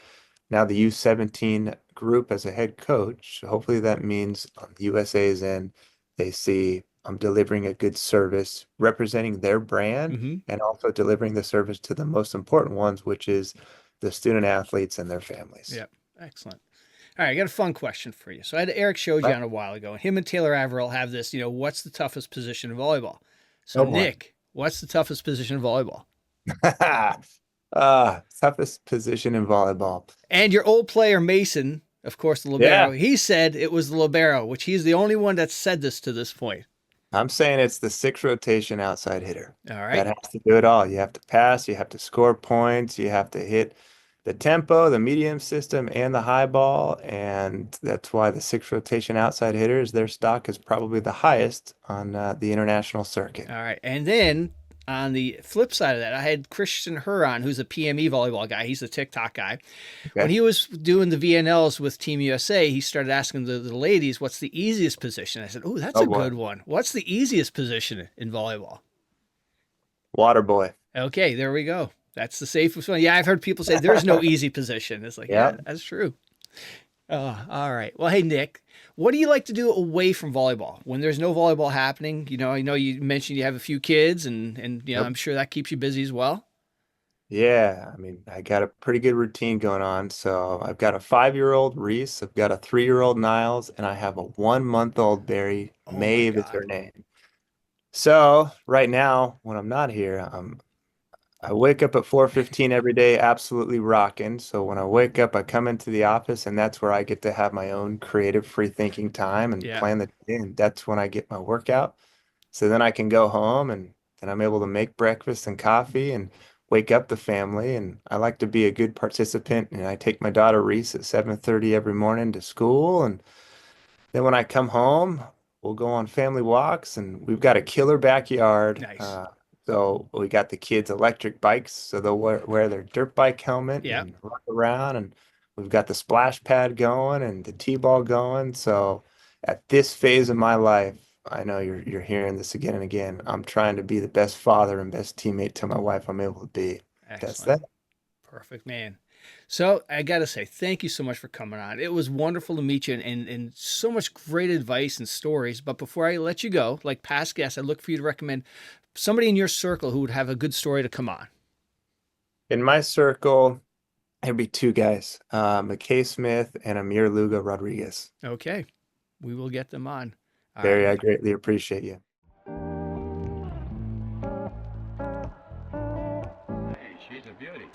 now the U17 group as a head coach. Hopefully that means on the USA's end, they see I'm delivering a good service, representing their brand, Mm-hmm. and also delivering the service to the most important ones, which is the student athletes and their families. Yep. Excellent. All right, I got a fun question for you. So I had Eric showed you Right? on a while ago, and him and Taylor Averill have this, what's the toughest position in volleyball? So Oh boy. Nick, what's the toughest position in volleyball? Toughest position in volleyball. And your old player Mason, of course, the libero, Yeah, he said it was the libero, which he's the only one that said this to this point. I'm saying it's the six rotation outside hitter. All That right. has to do it all. You have to pass, you have to score points, you have to hit the tempo, the medium system, and the high ball. And that's why the six rotation outside hitters, their stock is probably the highest on the international circuit. All right. And then on the flip side of that, I had Christian Huron, who's a PME volleyball guy. He's the TikTok guy. When Okay. he was doing the VNLs with Team USA, he started asking the ladies, what's the easiest position? I said, oh, that's Oh a boy. good one. What's the easiest position in volleyball? Water boy. Okay, there we go. That's the safest one. Yeah, I've heard people say there's no easy position. It's like, Yeah. yeah, that's true. All right. Well, hey, Nick, what do you like to do away from volleyball when there's no volleyball happening? I know you mentioned you have a few kids, and Yep. I'm sure that keeps you busy as well. Yeah, I mean, I got a pretty good routine going on. So I've got a 5-year-old Reese, I've got a 3-year-old Niles, and I have a 1-month-old Barry. Oh my Maeve is God. her name. So right now, when I'm not here, I wake up at 4:15 every day, absolutely rocking. So when I wake up, I come into the office, and that's where I get to have my own creative, free thinking time and Yeah. plan the day. And that's when I get my workout. So then I can go home, and then I'm able to make breakfast and coffee and wake up the family. And I like to be a good participant. And I take my daughter Reese at 7:30 every morning to school. And then when I come home, we'll go on family walks, and we've got a killer backyard. Nice. So we got the kids' electric bikes, so they'll wear their dirt bike helmet Yeah. and run around. And we've got the splash pad going and the t-ball going. So at this phase of my life, I know you're hearing this again and again. I'm trying to be the best father and best teammate to my wife I'm able to be. That's Excellent. that. Perfect, man. So I got to say, thank you so much for coming on. It was wonderful to meet you and so much great advice and stories. But before I let you go, like past guests, I look for you to recommend somebody in your circle who would have a good story to come on. In my circle, it'd be two guys, Mackay Smith and Amir Lugo-Rodriguez. Okay. We will get them on. All right. Barry, I greatly appreciate you. Hey, she's a beauty.